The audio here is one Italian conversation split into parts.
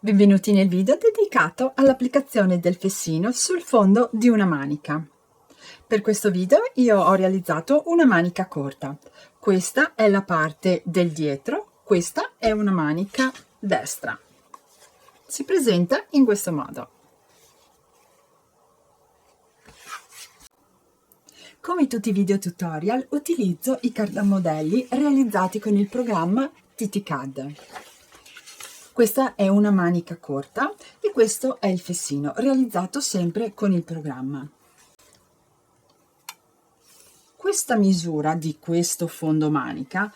Benvenuti nel video dedicato all'applicazione del fessino sul fondo di una manica. Per questo video io ho realizzato una manica corta. Questa è la parte del dietro, questa è una manica destra. Si presenta in questo modo. Come tutti i video tutorial utilizzo i cartamodelli realizzati con il programma TTCAD. Questa è una manica corta e questo è il fessino, realizzato sempre con il programma. Questa misura di questo fondo manica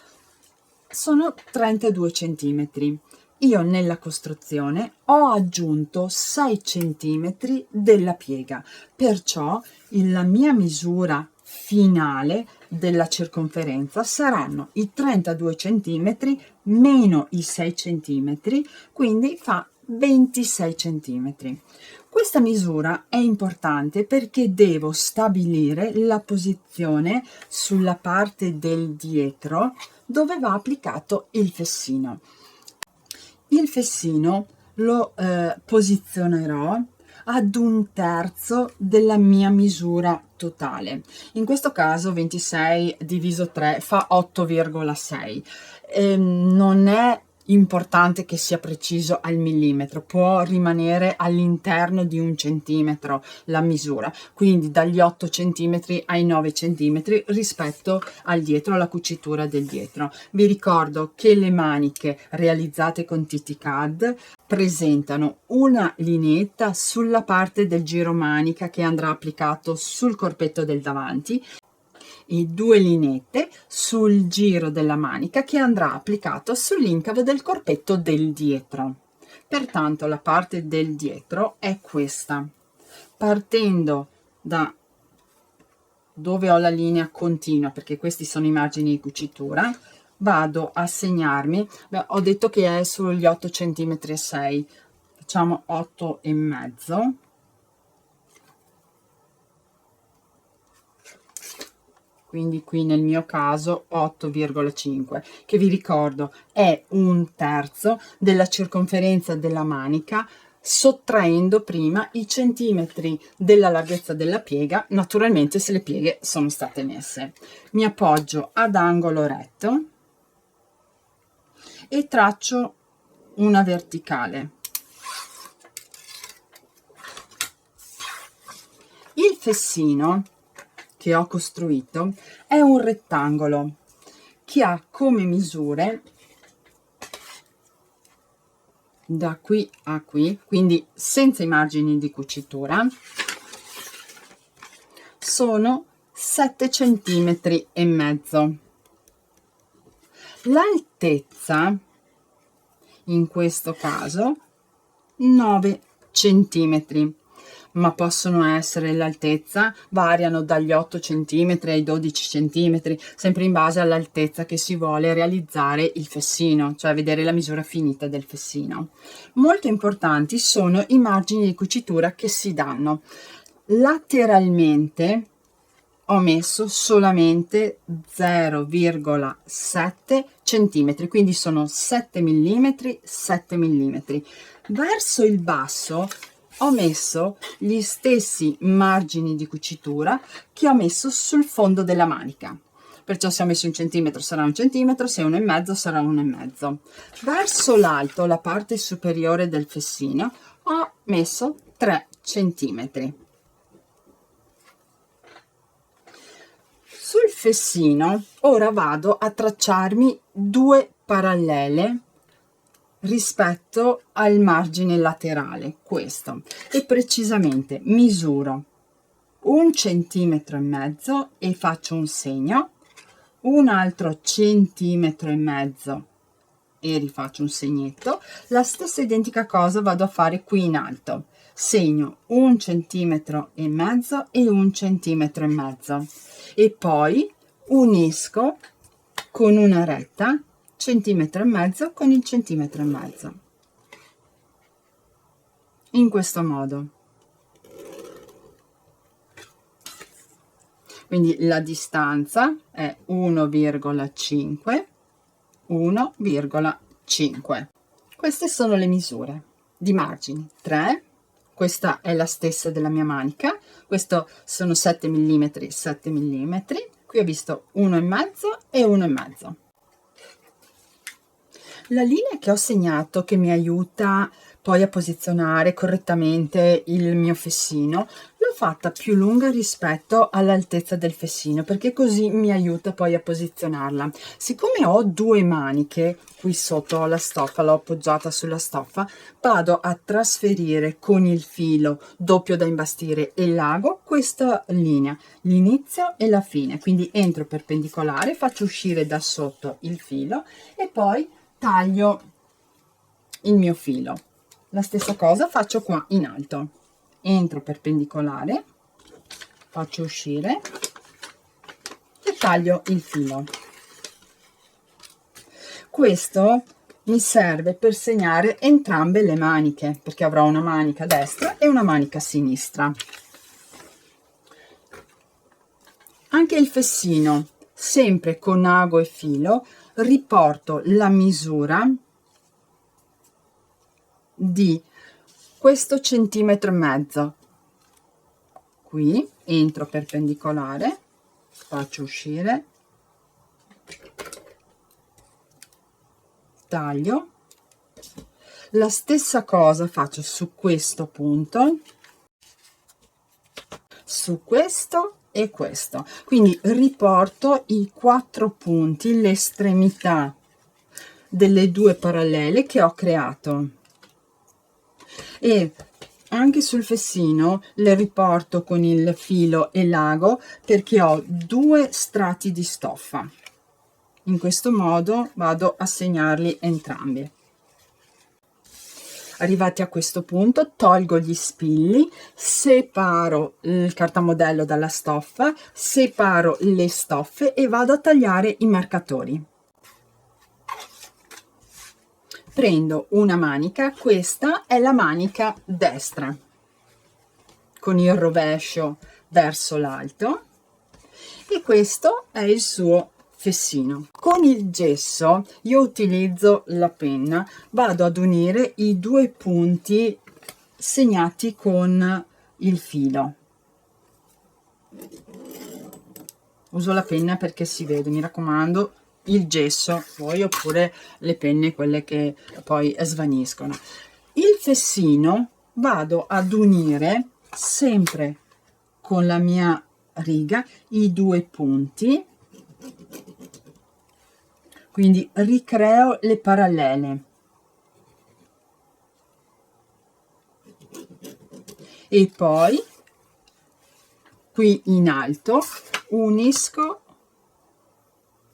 sono 32 cm. Io nella costruzione ho aggiunto 6 cm della piega, perciò la mia misura finale della circonferenza saranno i 32 cm meno i 6 cm, quindi fa 26 cm. Questa misura è importante perché devo stabilire la posizione sulla parte del dietro dove va applicato il fessino. Il fessino lo posizionerò ad 1/3 della mia misura totale. In questo caso 26 diviso 3 fa 8,6. Non è importante che sia preciso al millimetro, può rimanere all'interno di 1 centimetro la misura, quindi dagli 8 centimetri ai 9 centimetri rispetto al dietro, alla cucitura del dietro. Vi ricordo che le maniche realizzate con TTCAD presentano una lineetta sulla parte del giro manica che andrà applicato sul corpetto del davanti e 2 lineette sul giro della manica che andrà applicato sull'incavo del corpetto del dietro. Pertanto la parte del dietro è questa. Partendo da dove ho la linea continua, perché questi sono i margini di cucitura, vado a segnarmi, ho detto che è sugli 8 cm e 6, facciamo 8 e mezzo. Quindi qui nel mio caso 8,5, che vi ricordo è 1/3 della circonferenza della manica, sottraendo prima i centimetri della larghezza della piega, naturalmente se le pieghe sono state messe. Mi appoggio ad angolo retto e traccio una verticale. Il fessino che ho costruito è un rettangolo che ha come misure da qui a qui, quindi senza i margini di cucitura, sono 7 centimetri e mezzo. L'altezza in questo caso 9 centimetri, ma possono essere, l'altezza variano dagli 8 cm ai 12 cm, sempre in base all'altezza che si vuole realizzare il fessino, cioè vedere la misura finita del fessino. Molto importanti sono i margini di cucitura che si danno. Lateralmente ho messo solamente 0,7 cm, quindi sono 7 mm, 7 mm. Verso il basso ho messo gli stessi margini di cucitura che ho messo sul fondo della manica, perciò se ho messo 1 centimetro sarà 1 centimetro, se 1,5 sarà 1,5. Verso l'alto, la parte superiore del fessino, ho messo 3 centimetri. Sul fessino ora vado a tracciarmi 2 parallele rispetto al margine laterale, questo, e precisamente misuro 1,5 centimetri e faccio un segno, un altro 1,5 centimetri e rifaccio un segnetto. La stessa identica cosa vado a fare qui in alto, segno 1,5 centimetri e 1,5 centimetri e poi unisco con una retta 1,5 centimetri con il 1,5 centimetri, in questo modo. Quindi la distanza è 1,5, 1,5. Queste sono le misure. di margini, 3, questa è la stessa della mia manica, questo sono 7 mm, 7 mm, qui ho visto 1,5 e 1,5. La linea che ho segnato, che mi aiuta poi a posizionare correttamente il mio fessino, l'ho fatta più lunga rispetto all'altezza del fessino, perché così mi aiuta poi a posizionarla. Siccome ho due maniche qui sotto alla stoffa, l'ho appoggiata sulla stoffa, vado a trasferire con il filo doppio da imbastire e l'ago questa linea, l'inizio e la fine, quindi entro perpendicolare, faccio uscire da sotto il filo e poi taglio il mio filo. La stessa cosa faccio qua in alto, entro perpendicolare, faccio uscire e taglio il filo. Questo mi serve per segnare entrambe le maniche, perché avrò una manica destra e una manica sinistra. Anche il fessino, sempre con ago e filo, riporto la misura di questo centimetro e mezzo. Qui entro perpendicolare, faccio uscire, taglio. La stessa cosa faccio su questo punto, su questo e questo, quindi riporto i 4 punti, l'estremità delle due parallele che ho creato, e anche sul fessino le riporto con il filo e l'ago perché ho 2 strati di stoffa. In questo modo vado a segnarli entrambi. Arrivati a questo punto tolgo gli spilli, separo il cartamodello dalla stoffa, separo le stoffe e vado a tagliare i marcatori. Prendo una manica, questa è la manica destra, con il rovescio verso l'alto, e questo è il suo fessino. Con il gesso io utilizzo la penna, vado ad unire i 2 punti segnati con il filo. Uso la penna perché si vede, mi raccomando, il gesso poi, oppure le penne quelle che poi svaniscono. Il fessino vado ad unire sempre con la mia riga i 2 punti, quindi ricreo le parallele e poi qui in alto unisco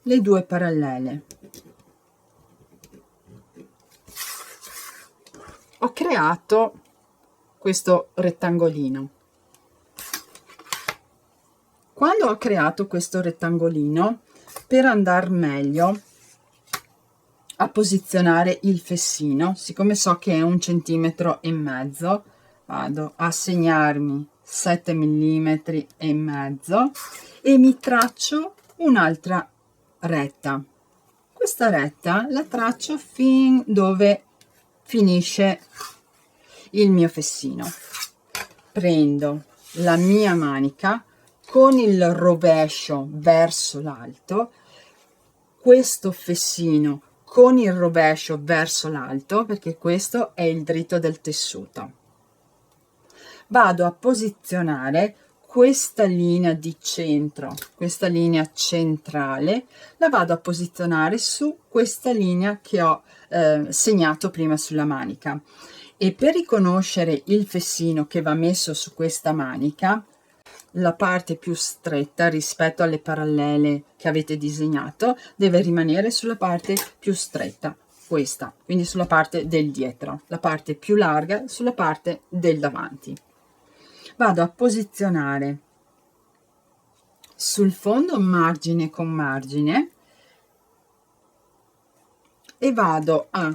le 2 parallele. Ho creato questo rettangolino. Quando ho creato questo rettangolino, per andare meglio a posizionare il fessino, siccome so che è 1,5 centimetri, vado a segnarmi 7 mm e mezzo e mi traccio un'altra retta. Questa retta la traccio fin dove finisce il mio fessino. Prendo la mia manica con il rovescio verso l'alto, questo fessino con il rovescio verso l'alto, perché questo è il dritto del tessuto. Vado a posizionare questa linea di centro, questa linea centrale, la vado a posizionare su questa linea che ho segnato prima sulla manica, e per riconoscere il fessino che va messo su questa manica, la parte più stretta rispetto alle parallele che avete disegnato deve rimanere sulla parte più stretta, questa, quindi sulla parte del dietro, la parte più larga sulla parte del davanti. Vado a posizionare sul fondo margine con margine e vado a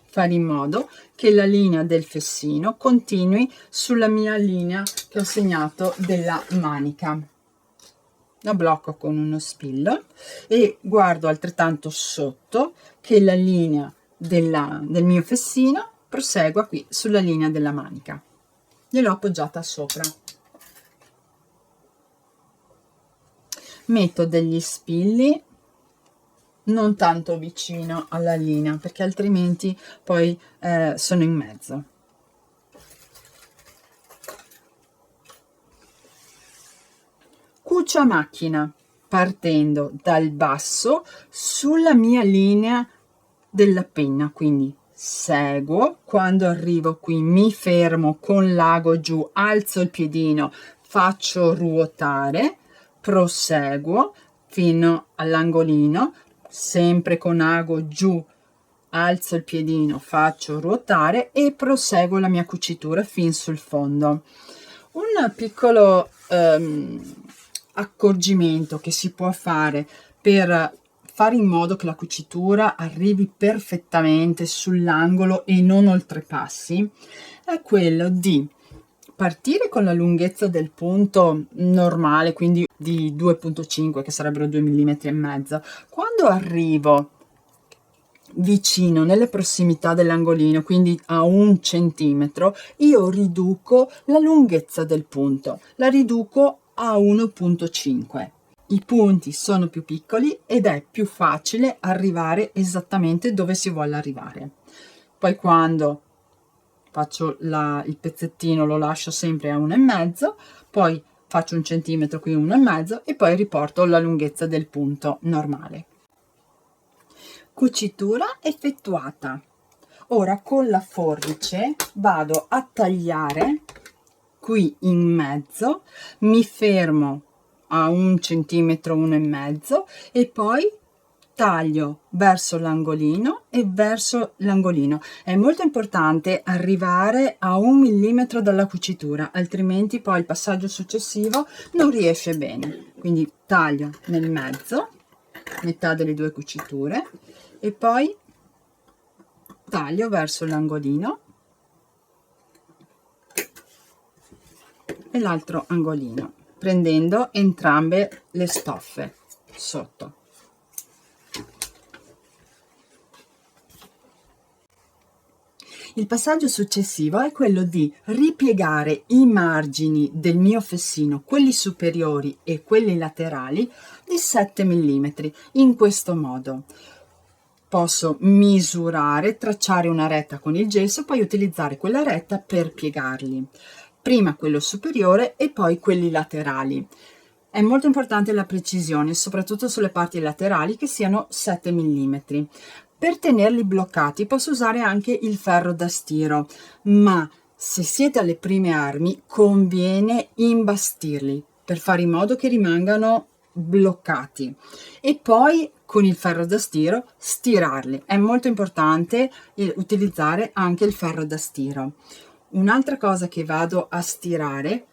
fare in modo che la linea del fessino continui sulla mia linea che ho segnato della manica. la blocco con uno spillo e guardo altrettanto sotto che la linea del mio fessino prosegua qui sulla linea della manica. Gliel'ho appoggiata sopra. Metto degli spilli non tanto vicino alla linea perché altrimenti poi sono in mezzo. Cucio a macchina partendo dal basso sulla mia linea della penna, quindi seguo, quando arrivo qui mi fermo con l'ago giù, alzo il piedino, faccio ruotare, proseguo fino all'angolino, sempre con ago giù, alzo il piedino, faccio ruotare e proseguo la mia cucitura fin sul fondo. Un piccolo accorgimento che si può fare per fare in modo che la cucitura arrivi perfettamente sull'angolo e non oltrepassi è quello di partire con la lunghezza del punto normale, quindi di 2,5 che sarebbero 2 mm e mezzo. Quando arrivo vicino nelle prossimità dell'angolino, quindi a 1 centimetro, io riduco la lunghezza del punto, la riduco a 1,5. I punti sono più piccoli ed è più facile arrivare esattamente dove si vuole arrivare. Poi quando faccio il pezzettino lo lascio sempre a 1,5, poi faccio 1 centimetro qui, 1,5 e poi riporto la lunghezza del punto normale. Cucitura effettuata. Ora con la forbice vado a tagliare qui in mezzo, mi fermo a 1 centimetro, 1,5 e poi taglio verso l'angolino e verso l'angolino. È molto importante arrivare a 1 millimetro dalla cucitura, altrimenti poi il passaggio successivo non riesce bene. Quindi taglio nel mezzo, metà delle due cuciture, e poi taglio verso l'angolino e l'altro angolino, prendendo entrambe le stoffe sotto. Il passaggio successivo è quello di ripiegare i margini del mio fessino, quelli superiori e quelli laterali, di 7 mm. In questo modo posso misurare, tracciare una retta con il gesso, poi utilizzare quella retta per piegarli. Prima quello superiore e poi quelli laterali. È molto importante la precisione, soprattutto sulle parti laterali, che siano 7 mm. Per tenerli bloccati posso usare anche il ferro da stiro, ma se siete alle prime armi conviene imbastirli per fare in modo che rimangano bloccati e poi con il ferro da stiro stirarli. È molto importante utilizzare anche il ferro da stiro. Un'altra cosa che vado a stirare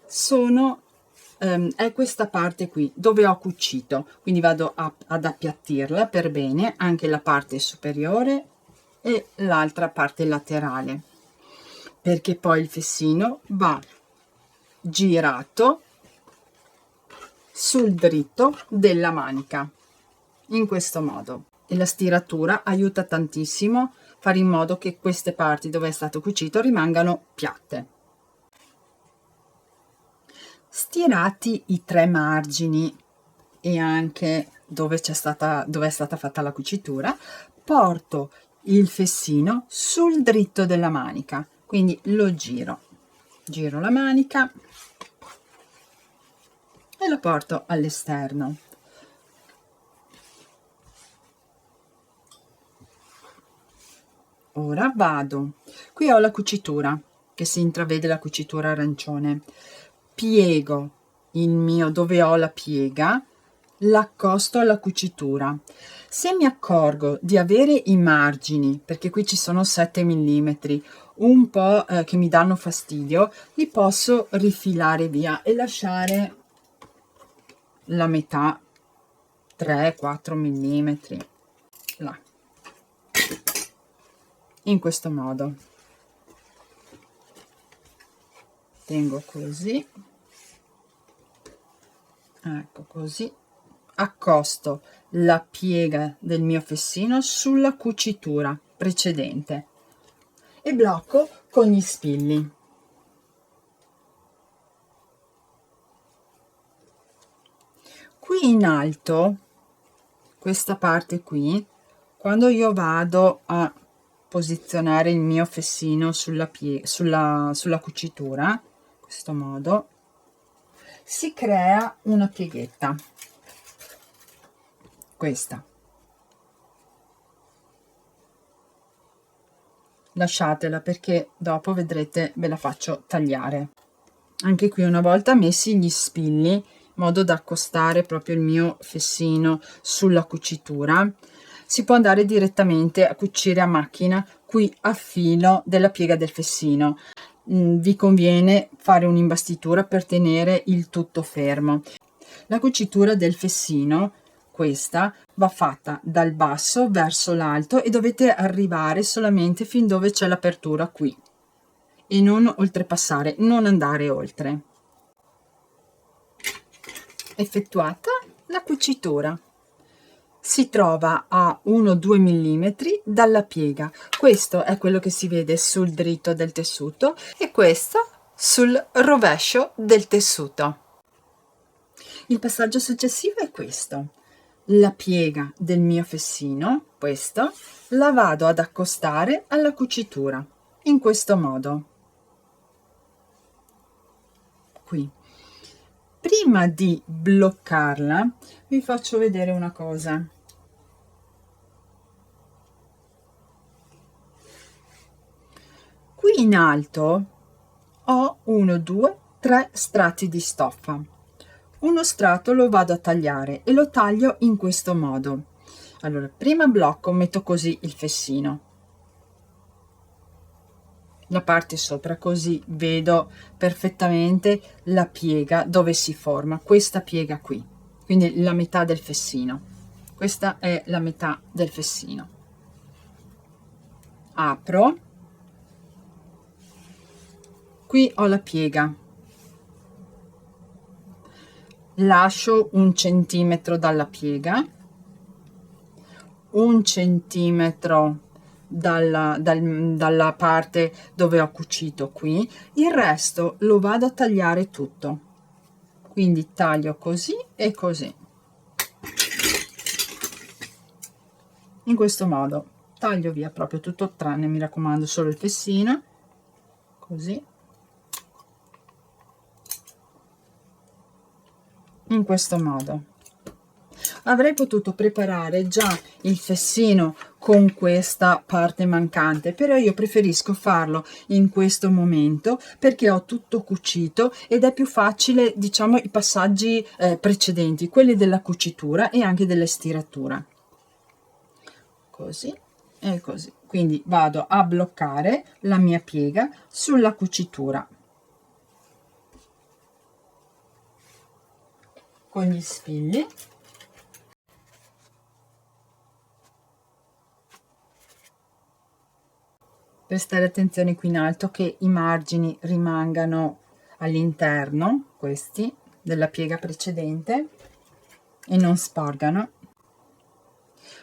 è questa parte qui dove ho cucito, quindi vado ad appiattirla per bene, anche la parte superiore e l'altra parte laterale, perché poi il fessino va girato sul dritto della manica in questo modo, e la stiratura aiuta tantissimo a fare in modo che queste parti dove è stato cucito rimangano piatte. Stirati i 3 margini e anche dove è stata fatta la cucitura, porto il fessino sul dritto della manica, quindi lo giro la manica e lo porto all'esterno. Ora vado, qui ho la cucitura, che si intravede la cucitura arancione, piego il mio dove ho la piega, l'accosto alla cucitura. Se mi accorgo di avere i margini, perché qui ci sono 7 mm, un po' che mi danno fastidio, li posso rifilare via e lasciare la metà, 3-4 mm là, in questo modo. Tengo così, ecco così, accosto la piega del mio fessino sulla cucitura precedente e blocco con gli spilli. Qui in alto, questa parte qui, quando io vado a posizionare il mio fessino sulla cucitura, in questo modo, si crea una pieghetta, questa. Lasciatela perché dopo vedrete ve la faccio tagliare. Anche qui, una volta messi gli spilli in modo da accostare proprio il mio fessino sulla cucitura, si può andare direttamente a cucire a macchina qui a filo della piega del fessino. Vi conviene fare un'imbastitura per tenere il tutto fermo. La cucitura del fessino, questa, va fatta dal basso verso l'alto e dovete arrivare solamente fin dove c'è l'apertura qui e non oltrepassare, non andare oltre. Effettuata la cucitura, si trova a 1-2 mm dalla piega. Questo è quello che si vede sul dritto del tessuto e questo sul rovescio del tessuto. Il passaggio successivo è questo: la piega del mio fessino, questo, la vado ad accostare alla cucitura in questo modo. Qui, prima di bloccarla, vi faccio vedere una cosa. Qui in alto ho 1, 2, 3 strati di stoffa. Uno strato lo vado a tagliare e lo taglio in questo modo. Allora, prima blocco, metto così il fessino, la parte sopra, così vedo perfettamente la piega dove si forma, questa piega qui, quindi la metà del fessino. Questa è la metà del fessino. Apro, qui ho la piega, lascio 1 centimetro dalla piega, 1 centimetro dalla parte dove ho cucito qui, il resto lo vado a tagliare tutto, quindi taglio così e così, in questo modo taglio via proprio tutto, tranne, mi raccomando, solo il fessino, così, in questo modo. Avrei potuto preparare già il fessino con questa parte mancante, però io preferisco farlo in questo momento perché ho tutto cucito ed è più facile, diciamo, i passaggi precedenti, quelli della cucitura e anche della stiratura. Così e così. Quindi vado a bloccare la mia piega sulla cucitura con gli spilli. Prestare attenzione qui in alto che i margini rimangano all'interno, questi, della piega precedente, e non sporgano.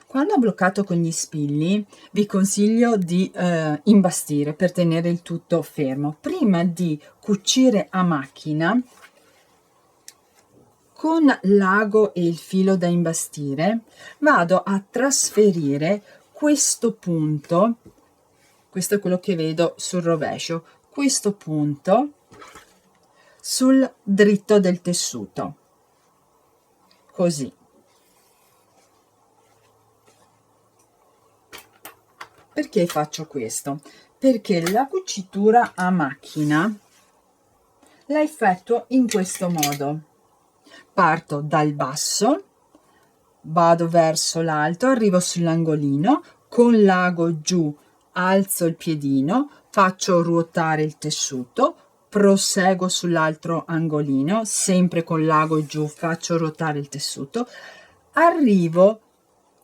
Quando ho bloccato con gli spilli, vi consiglio di imbastire per tenere il tutto fermo. Prima di cucire a macchina, con l'ago e il filo da imbastire, vado a trasferire questo punto. Questo è quello che vedo sul rovescio, questo punto sul dritto del tessuto, così. Perché faccio questo? Perché la cucitura a macchina la effettuo in questo modo. Parto dal basso, vado verso l'alto, arrivo sull'angolino, con l'ago giù alzo il piedino, faccio ruotare il tessuto, proseguo sull'altro angolino, sempre con l'ago giù, faccio ruotare il tessuto, arrivo,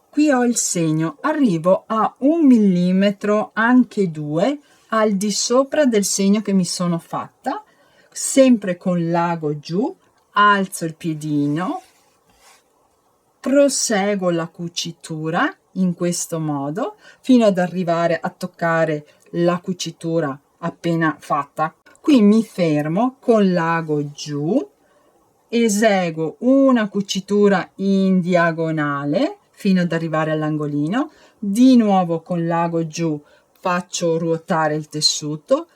qui ho il segno, arrivo a 1 millimetro, anche 2, al di sopra del segno che mi sono fatta, sempre con l'ago giù, alzo il piedino, proseguo la cucitura in questo modo fino ad arrivare a toccare la cucitura appena fatta. Qui mi fermo con l'ago giù, eseguo una cucitura in diagonale fino ad arrivare all'angolino, di nuovo con l'ago giù faccio ruotare il tessuto,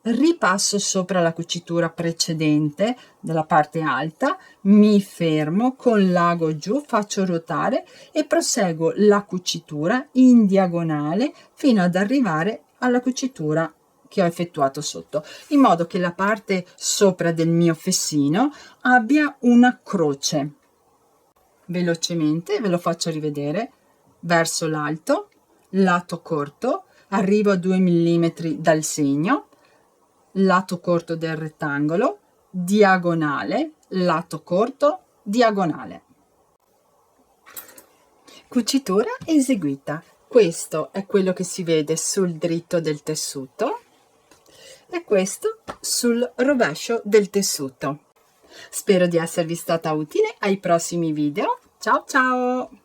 ripasso sopra la cucitura precedente della parte alta, mi fermo con l'ago giù, faccio ruotare e proseguo la cucitura in diagonale fino ad arrivare alla cucitura che ho effettuato sotto, in modo che la parte sopra del mio fessino abbia una croce. Velocemente ve lo faccio rivedere: verso l'alto, lato corto, arrivo a 2 mm dal segno, lato corto del rettangolo, diagonale, lato corto, diagonale. Cucitura eseguita. Questo è quello che si vede sul dritto del tessuto e questo sul rovescio del tessuto. Spero di esservi stata utile ai prossimi video. Ciao ciao!